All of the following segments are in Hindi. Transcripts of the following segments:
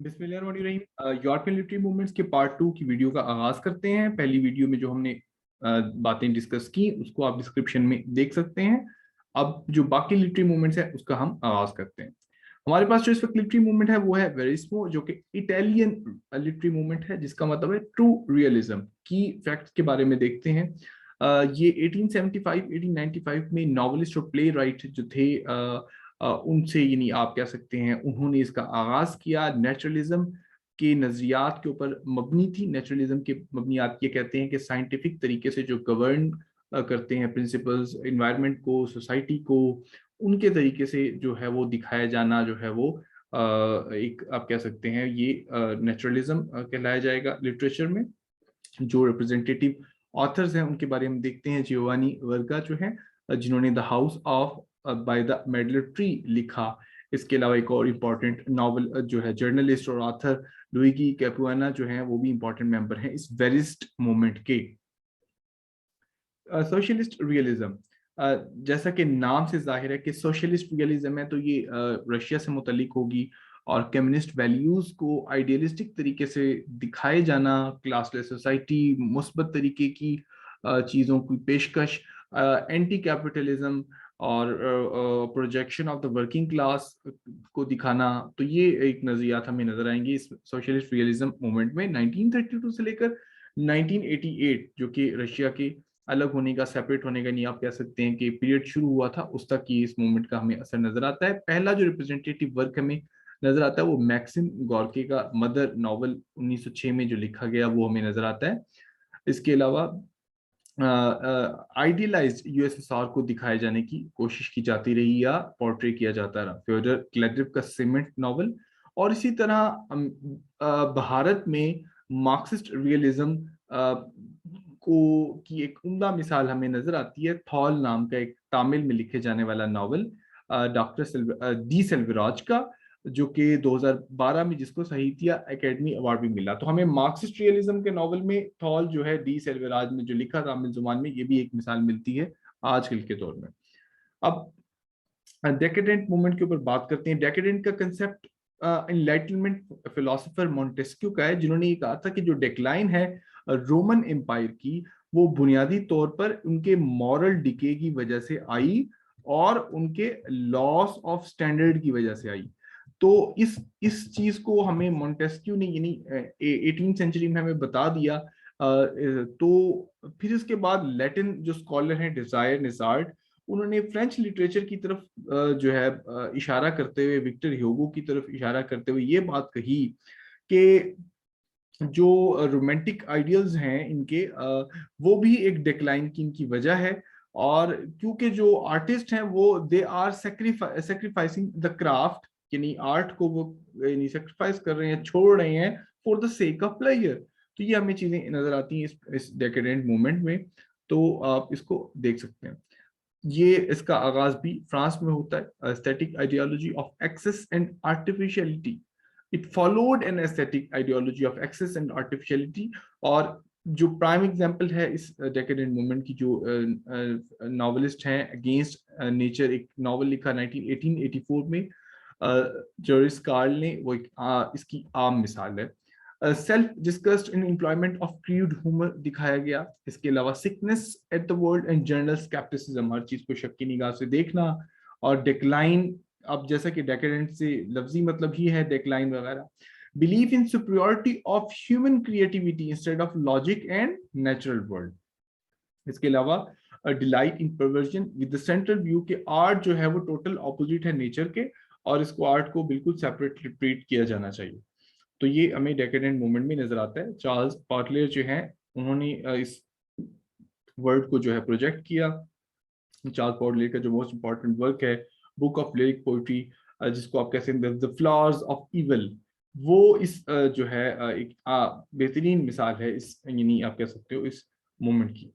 बिस्मिल्लाहिर्रहमानिर्रहीम। यूरोपियन लिटरेरी मूवमेंट्स के पार्ट 2 की वीडियो का आगाज करते हैं। पहली वीडियो में जो हमने बातें डिस्कस की उसको आप डिस्क्रिप्शन में देख सकते हैं। अब जो बाकी लिटरेरी मूवमेंट्स है उसका हम आगाज करते हैं। हमारे पास जो इस वक्त लिटरेरी मूवमेंट है वो है वेरिस्मो, जो कि इटालियन लिटरेरी मूवमेंट है, जिसका मतलब है ट्रू रियलिज्म। की फैक्ट्स के बारे में देखते हैं। ये 1875 1895 में नॉवलिस्ट और प्ले राइट जो थे, उनसे यानी आप कह सकते हैं उन्होंने इसका आगाज किया। नेचुरलिज्म के नजरियात के ऊपर मबनी थी। नेचुरलिज्म के मबनियात ये कहते हैं कि साइंटिफिक तरीके से जो गवर्न करते हैं प्रिंसिपल्स, इन्वायरमेंट को, सोसाइटी को, उनके तरीके से जो है वो दिखाया जाना जो है वो एक आप कह सकते हैं ये नेचुरलिज्म कहलाया जाएगा लिटरेचर में। जो रिप्रेजेंटेटिव ऑथर्स हैं उनके बारे में देखते हैं। जियोवानी वर्गा जो है, जिन्होंने the house of by the medlar tree लिखा। इसके अलावा एक और इम्पॉर्टेंट नॉवल जो है, जर्नलिस्ट और ऑथर लुइगी कैपुआना जो है वो भी इम्पॉर्टेंट मेंबर हैं इस वेरिस्ट मूवमेंट के। सोशलिस्ट रियलिज्म, जैसा कि नाम से जाहिर है कि सोशलिस्ट रियलिज्म है, तो ये रशिया से मुतलिक होगी। और कम्युनिस्ट वैल्यूज को आइडियलिस्टिक तरीके से दिखाए जाना, क्लासलेस सोसाइटी, मुस्बत तरीके की चीज़ों की पेशकश, एंटी कैपिटलिज्म और projection of the working class को दिखाना। तो ये एक नजरियात हमें नजर आएंगे इस सोशलिस्ट रियलिज्म मूवमेंट में 1932 से लेकर 1988, जो कि रशिया के अलग होने का, सेपरेट होने का नहीं आप कह सकते हैं कि पीरियड शुरू हुआ था, उस तक की इस मूवमेंट का हमें असर नजर आता है। पहला जो रिप्रेजेंटेटिव वर्क हमें नजर आता है वो मैक्सिम गोर्की का मदर नॉवल 1906 में जो लिखा गया वो हमें नजर आता है। इसके अलावा आइडियलाइज्ड यूएसएसआर को दिखाए जाने की कोशिश की जाती रही या पोर्ट्रे किया जाता रहा, फ्योडर क्लेडिव का सीमेंट नॉवल। और इसी तरह भारत में मार्क्सिस्ट रियलिज्म को की एक उम्दा मिसाल हमें नजर आती है थॉल नाम का एक तमिल में लिखे जाने वाला नॉवल डॉक्टर डी सेल्वराज का, जो कि 2012 में जिसको साहित्य एकेडमी अवार्ड भी मिला। तो हमें मार्क्सिस्ट रियलिज्म के नॉवल में थॉल जो है डी सेल्वराज ने जो लिखा तमिल जुबान में, ये भी एक मिसाल मिलती है आजकल के दौर में। अब डेकेडेंट मूवमेंट के ऊपर बात करते हैं। डेकेडेंट का कंसेप्ट एनलाइटनमेंट फिलोसोफर मॉन्टेस्क्यू का है, जिन्होंने ये कहा था कि जो डिक्लाइन है रोमन एम्पायर की, वो बुनियादी तौर पर उनके मॉरल डिके की वजह से आई और उनके लॉस ऑफ स्टैंडर्ड की वजह से आई। तो इस चीज को हमें मॉन्टेस्क्यू ने यानी 18th सेंचुरी में हमें बता दिया। तो फिर इसके बाद लैटिन जो स्कॉलर हैं डिजायर निजार्ड, उन्होंने फ्रेंच लिटरेचर की तरफ जो है इशारा करते हुए, विक्टर ह्यूगो की तरफ इशारा करते हुए ये बात कही कि जो रोमांटिक आइडियल्स हैं इनके, वो भी एक डिक्लाइन की इनकी वजह है। और क्योंकि जो आर्टिस्ट हैं वो they are sacrificing the craft, यानी आर्ट को वो यानी सेक्रीफाइस कर रहे हैं, छोड़ रहे हैं for the sake of pleasure. तो ये हमें चीजें नजर आती हैं इस डेकेडेंट मूवमेंट में। तो आप इसको देख सकते हैं। ये इसका आगाज भी फ्रांस में होता है। Aesthetic ideology of excess and artificiality, it followed an aesthetic ideology of excess and artificiality. और जो प्राइम एग्जांपल है इस डेकेडेंट मूवमेंट की, जो नॉवेलिस्ट हैं अगेंस्ट नेचर, एक नॉवल लिखा 1884 में जोरिस कार्ल ने, वो एक इसकी आम मिसाल है। Self discussed in employment of crude humour दिखाया गया। इसके अलावा sickness at the world end general scepticism, हर चीज को शक की निगाह से देखना। और डिक्लाइन, अब जैसा कि डेकेडेंट से लफ्जी मतलब ही है डिक्लाइन वगैरह। Believe in superiority of human creativity instead of logic and natural world. इसके अलावा delight in perversion with the central view के आर्ट जो है वो टोटल ऑपोजिट है नेचर के, और इसको आर्ट को बिल्कुल सेपरेट ट्रीट किया जाना चाहिए। तो ये हमें डेकेडेंट मूवमेंट में नजर आता है। चार्ल्स पार्टलेर जो है उन्होंने इस वर्ड को जो है प्रोजेक्ट किया। चार्ल्स पार्टलेर का जो मोस्ट इंपॉर्टेंट वर्क है बुक ऑफ लिरिक पोइट्री, जिसको आप कह सकते हैं द फ्लावर्स ऑफ इवल, वो इस जो है एक बेहतरीन मिसाल है इस यानी आप कह सकते हो इस मूवमेंट की।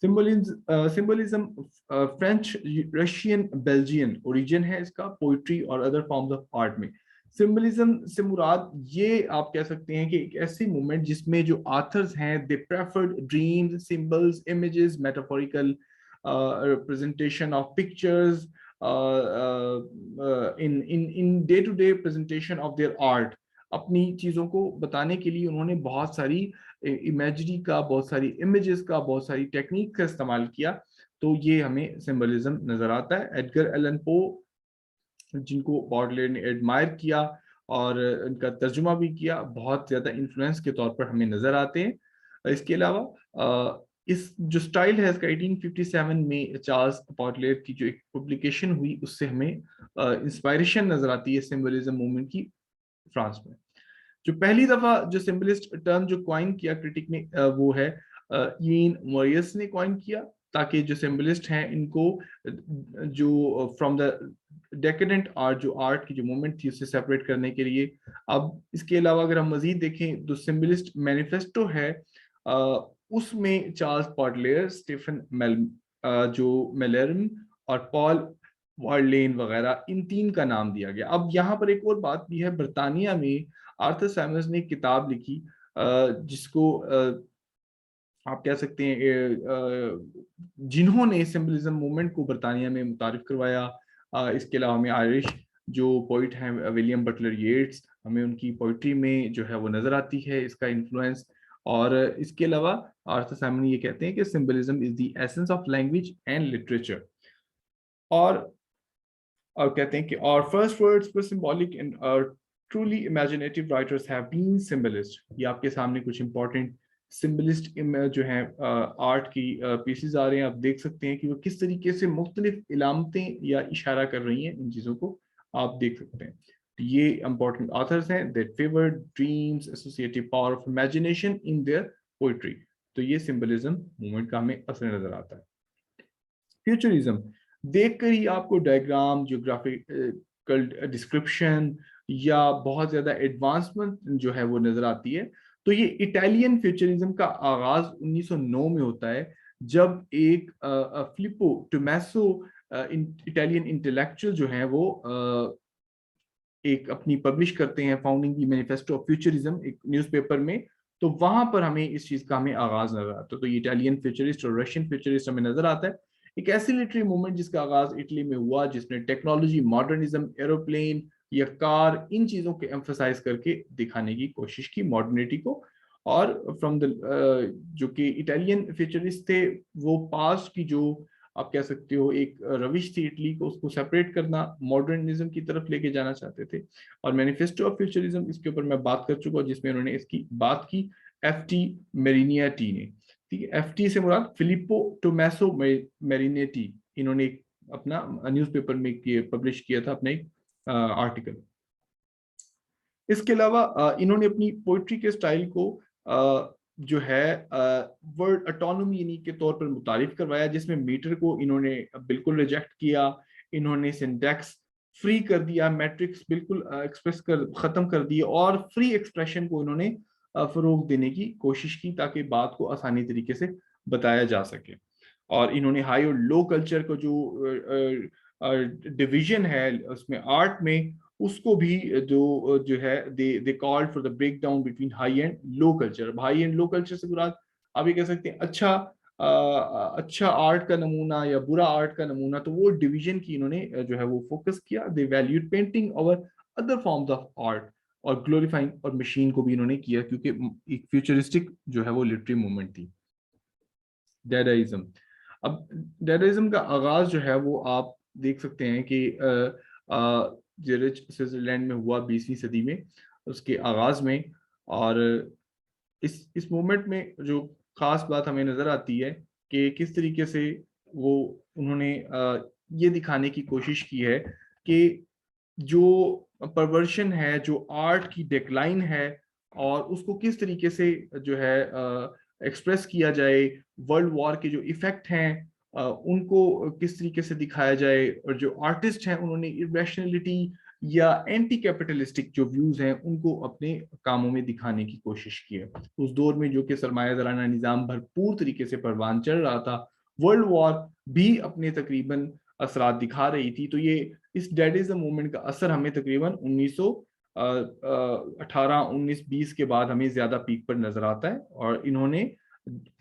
Symbolism French Russian Belgian origin है इसका, पोइट्री और अदर फॉर्म्स ऑफ आर्ट में। सिंबलिज्म से मुराद ये आप कह सकते हैं कि एक ऐसी मूवमेंट जिसमें जो आथर्स हैं they preferred dreams, symbols, images, metaphorical representation of pictures, in day to day presentation of their art, अपनी चीजों को बताने के लिए उन्होंने बहुत सारी इमेजरी का, बहुत सारी इमेजेस का, बहुत सारी टेक्निक का इस्तेमाल किया। तो ये हमें सिंबलिज्म नजर आता है। एडगर एलन पो, जिनको बॉडलेयर ने एडमायर किया और उनका तर्जुमा भी किया, बहुत ज्यादा इन्फ्लुएंस के तौर पर हमें नजर आते हैं। इसके अलावा इस जो स्टाइल है इसका 1857 में चार्ल्स बॉडलेयर की जो एक पब्लिकेशन हुई, उससे हमें इंस्पायरेशन नजर आती है सिंबलिज्म मूवमेंट की, फ्रांस में। जो पहली दफा जो सिंबलिस्ट टर्म जो क्वाइन किया क्रिटिक ने, वो है ईन मोरियस ने क्वाइन किया, ताकि जो सिंबलिस्ट हैं इनको जो फ्रॉम द डेकेडेंट आर्ट, जो आर्ट की जो मूवमेंट थी उससे सेपरेट करने के लिए। अब इसके अलावा अगर हम मजीद देखें तो सिंबलिस्ट मैनिफेस्टो है, उसमें चार्ल्स बॉडलेयर, स्टीफन जो मेलर्म और पॉल वर्लेन वगैरह, इन तीन का नाम दिया गया। अब यहाँ पर एक और बात भी है, बरतानिया में आर्थर सैमुअल्स ने एक किताब लिखी जिसको आप कह सकते हैं जिन्होंने सिंबलिज्म मूवमेंट को बरतानिया में मुतारिफ करवाया। इसके अलावा हमें आयरिश जो पोइट हैं विलियम बटलर येट्स, हमें उनकी पोइट्री में जो है वो नजर आती है इसका इन्फ्लुएंस। और इसके अलावा आर्थर सैमुअल ये कहते हैं कि symbolism is the essence of language and literature. और और कहते हैं कि our first words were symbolic and our truly imaginative writers have been symbolist। ये आपके सामने कुछ इंपॉर्टेंट सिंबलिस्ट जो हैं आर्ट की पीसेस आ रहे हैं। आप देख सकते हैं कि वो किस तरीके से मुख्तलिफ इलामतें या इशारा कर रही हैं, इन चीज़ों को आप देख सकते हैं। तो ये इंपॉर्टेंट ऑथर्स हैं that favored dreams, associative power of imagination in their poetry। तो ये सिंबलिज्म मूवमेंट का हमें असर नजर आता है। फ्यूचरिज्म देखकर ही आपको डायग्राम, ज्योग्राफिकल डिस्क्रिप्शन या बहुत ज्यादा एडवांसमेंट जो है वो नजर आती है। तो ये इटालियन फ्यूचरिज्म का आगाज 1909 में होता है, जब एक फिलिप्पो टोमैसो इटालियन इंटेलेक्चुअल जो है वो एक अपनी पब्लिश करते हैं founding the manifesto of futurism एक न्यूज़पेपर में। तो वहां पर हमें इस चीज का हमें आगाज नजर आता है। तो ये इटालियन फ्यूचरिस्ट और रशियन फ्यूचरिस्ट हमें नजर आता है। एक ऐसी लिटरेरी मूवमेंट जिसका आगाज इटली में हुआ, जिसने टेक्नोलॉजी, मॉडर्निज्म, एरोप्लेन या कार, इन चीजों को एम्फसाइज करके दिखाने की कोशिश की मॉडर्निटी को। और फ्रॉम द जो कि इटालियन फ्यूचरिस्ट थे, वो पास्ट की जो आप कह सकते हो एक रविश थी इटली को, उसको सेपरेट करना, मॉडर्निज्म की तरफ लेके जाना चाहते थे। और मैनिफेस्टो ऑफ फ्यूचरिज्म, इसके ऊपर मैं बात कर चुका हूं, जिसमें उन्होंने इसकी बात की एफ.टी. मेरिनियाटी ने। ठीक है, एफ.टी. से मुराद फिलिप्पो टोमैसो मेरिनेटी, इन्होंने अपना न्यूज़पेपर में पब्लिश किया था अपना एक आर्टिकल। इसके अलावा इन्होंने अपनी पोइट्री के स्टाइल को जो है वर्ड ऑटोनॉमी यानी के तौर पर मुतारिफ करवाया, जिसमें मीटर को इन्होंने बिल्कुल रिजेक्ट किया। इन्होंने सिंटैक्स फ्री कर दिया, मैट्रिक्स बिल्कुल एक्सप्रेस कर खत्म कर दिए, और फ्री एक्सप्रेशन को इन्होंने फरोग देने की कोशिश की, ताकि बात को आसानी तरीके से बताया जा सके। और इन्होंने हाई और लो कल्चर को जो डिवीजन है उसमें आर्ट में, उसको भी जो जो है they called for the break down between high and low culture. High and low culture से मुराद आप ये कह सकते हैं अच्छा आर्ट का नमूना या बुरा आर्ट का नमूना। तो वो डिवीजन की इन्होंने जो है वो फोकस किया। They valued painting over other forms of art, और ग्लोरीफाइंग और मशीन को भी इन्होंने किया, क्योंकि एक फ्यूचरिस्टिक जो है वो लिटरेरी मूवमेंट थी। डेडाइज्म, अब डेडाइज्म का आगाज जो है वो आप देख सकते हैं कि ज़ुरिच स्विट्जरलैंड में हुआ 20वीं सदी में, उसके आगाज में। और इस मूवमेंट में जो खास बात हमें नजर आती है कि किस तरीके से वो उन्होंने ये दिखाने की कोशिश की है कि जो परवर्शन है, जो आर्ट की डिक्लाइन है, और उसको किस तरीके से जो है एक्सप्रेस किया जाए। वर्ल्ड वॉर के जो इफेक्ट हैं उनको किस तरीके से दिखाया जाए, और जो आर्टिस्ट हैं उन्होंने इरेशनलिटी या एंटी कैपिटलिस्टिक जो व्यूज हैं उनको अपने कामों में दिखाने की कोशिश की है। उस दौर में जो कि सरमायादाराना निज़ाम भरपूर तरीके से परवान चढ़ रहा था, वर्ल्ड वॉर भी अपने तकरीबन असरात दिखा रही थी। तो ये इस डेडिज्म मूवमेंट का असर हमें तकरीबन 1918, 1920 के बाद हमें ज्यादा पीक पर नजर आता है। और इन्होंने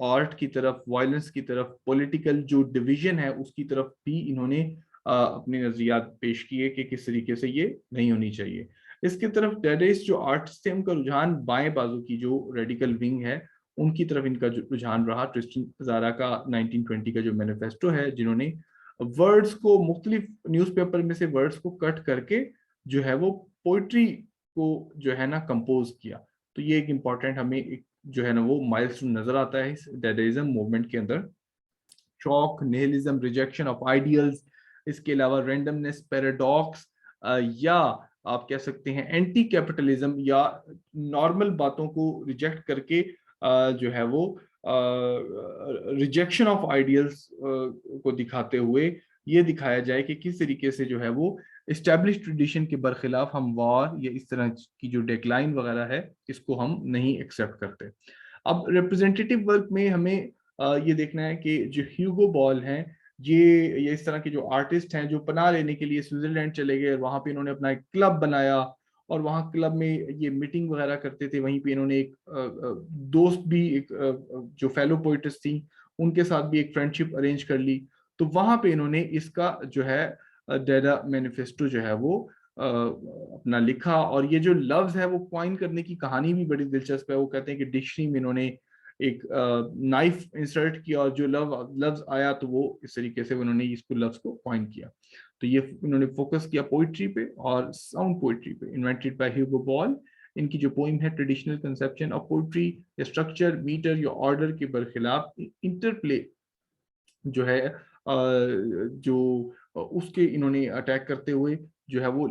आर्ट की तरफ, वायलेंस की तरफ, पॉलिटिकल जो डिवीजन है उसकी तरफ भी इन्होंने अपने नजरियात पेश किए कि किस तरीके से ये नहीं होनी चाहिए। इसकी तरफ डेडेइस्ट जो आर्टिस्ट थे उनका रुझान बाएं बाजू की जो रेडिकल विंग है उनकी तरफ इनका जो रुझान रहा। ट्रिस्टन ज़ारा का 1920 का जो मैनिफेस्टो है, जिन्होंने वर्ड्स को मुख्तलिफ न्यूज़पेपर में से वर्ड्स को कट करके जो है वो पोइट्री को जो है ना कंपोज किया। तो ये एक इम्पॉर्टेंट हमें एक जो है ना वो माइलस्टोन नजर आता है इस डेडेइज्म मूवमेंट के अंदर। Shock, nihilism, rejection of ideals, इसके अलावा रैंडमनेस, पैराडॉक्स, या आप कह सकते हैं एंटी कैपिटलिज्म, या नॉर्मल बातों को रिजेक्ट करके जो है वो रिजेक्शन ऑफ आइडियल्स को दिखाते हुए ये दिखाया जाए कि किस तरीके से जो है वो इस्टेब्लिश ट्रेडिशन के बरखिलाफ हम वॉर या इस तरह की जो डेक्लाइन वगैरह है इसको हम नहीं एक्सेप्ट करते। अब रिप्रेजेंटेटिव वर्क में हमें ये देखना है कि जो ह्यूगो बॉल हैं, ये इस तरह के जो आर्टिस्ट हैं जो पनाह लेने के लिए स्विट्जरलैंड चले गए, वहां पे इन्होंने अपना एक क्लब बनाया और वहाँ क्लब में ये मीटिंग वगैरह करते थे। वहीं पे इन्होंने एक दोस्त भी, एक जो फेलो पोइट्स थी उनके साथ भी एक फ्रेंडशिप अरेंज कर ली। तो वहां पे इन्होंने इसका जो है डेडा मैनिफेस्टो जो है वो अपना लिखा। और ये जो लफ्ज है वो कॉइन करने की कहानी भी बड़ी दिलचस्प है। वो कहते हैं कि डिक्शनरी में इन्होंने एक नाइफ इंसर्ट किया और जो लफ्ज आया तो वो इस तरीके से उन्होंने इसको लफ्ज को कॉइन किया। तो ये इन्होंने फोकस किया पोइट्री पे और साउंड पोइट्री पे। Invented by Hugo ball. इनकी जो पोइम है ट्रेडिशनल कंसेप्शन ऑफ पोइट्री, या स्ट्रक्चर, मीटर या ऑर्डर के बरखिलाफ इंटरप्ले जो है जो उसके इन्होंने अटैक करते हुए जो है वो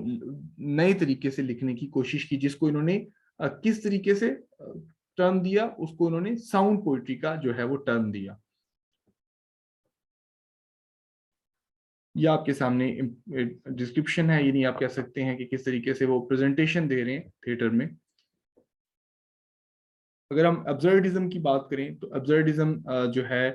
नए तरीके से लिखने की कोशिश की, जिसको इन्होंने किस तरीके से टर्म दिया, उसको इन्होंने साउंड पोइट्री का जो है वो टर्म दिया। ये आपके सामने डिस्क्रिप्शन है, यानी आप कह सकते हैं कि किस तरीके से वो प्रेजेंटेशन दे रहे हैं थिएटर में। अगर हम अब्सर्डिज्म की बात करें तो अब्सर्डिज्म जो है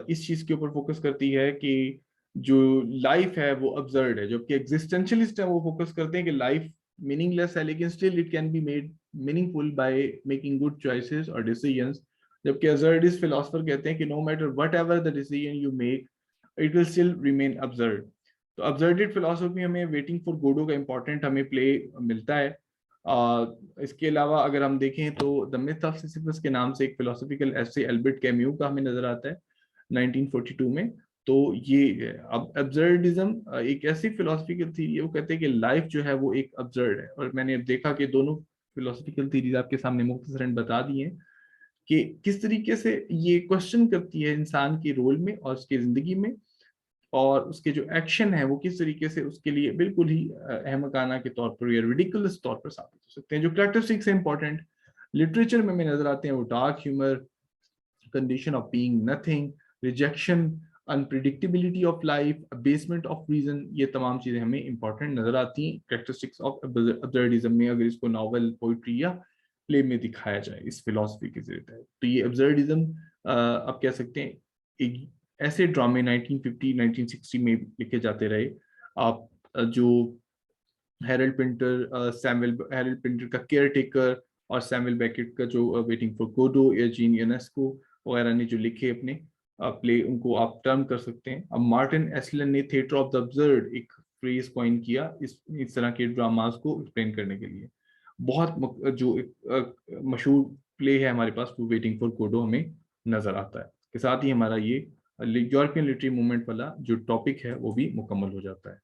इस चीज के ऊपर फोकस करती है कि जो लाइफ है वो अब्सर्ड है, जबकि एग्जिस्टेंशियलिस्ट है वो फोकस करते हैं कि लाइफ मीनिंगलेस है लेकिन still it can be made meaningful by making good choices और डिसीजंस। जबकि अब्सर्डिस्ट फिलोसफर कहते हैं कि no matter whatever the decision you make it will still remain absurd. तो अब्सर्डेड फिलोसफी में वेटिंग फॉर गोडो का इंपॉर्टेंट हमें प्ले मिलता है। इसके अलावा अगर हम देखें तो द मिथ ऑफ सिसिफस के नाम से एक फिलोसफिकल एसे एल्बर्ट कैम्यू का हमें नजर आता है 1942 में। तो ये अब अब्सर्डिज्म एक ऐसी फिलोसफिकल थीरी है, वो कहते हैं कि लाइफ जो है वो एक अब्सर्ड है। और मैंने अब देखा कि दोनों फिलोसफिकल थीरीज आपके सामने मुख्तसरन बता दी हैं कि किस तरीके से ये क्वेश्चन करती है इंसान के रोल में और उसकी जिंदगी में, और उसके जो एक्शन है वो किस तरीके से उसके लिए बिल्कुल ही अहमकाना के तौर पर या रिडिकुलस तौर पर साबित हो सकते हैं। जो कैरेक्टरिस्टिक्स है इंपॉर्टेंट लिटरेचर में हमें नजर आते हैं वो dark humour, condition of being nothing, rejection, unpredictability of life, basement of reason, ये तमाम चीजें हमें इंपॉर्टेंट नजर आती हैं कैरेक्टरिस्टिक्स ऑफ अब्सर्डिज्म में, अगर इसको नॉवल, पोइट्री या प्ले में दिखाया जाए इस फिलोसफी के जरिए। तो ये अब्सर्डिज्म आप कह सकते हैं एक ऐसे ड्रामे 1950 1960 में लिखे जाते रहे। आप जो Harold Pinter, Samuel Harold Pinter का केयर टेकर और सैमुअल बेकेट का जो वेटिंग फॉर गोडो या जीन यूनेस्को वगैरह ने जो लिखे अपने प्ले, उनको आप टर्म कर सकते हैं। अब मार्टिन एसलन ने थिएटर ऑफ द अब्सर्ड एक फ्रेज कॉइन किया इस तरह के ड्रामास को एक्सप्लेन करने के लिए। बहुत जो एक मशहूर प्ले है हमारे पास वो वेटिंग फॉर गोडो हमें नजर आता है। के साथ ही हमारा ये यूरोपियन लिटरेरी मूवमेंट वाला जो टॉपिक है वो भी मुकम्मल हो जाता है।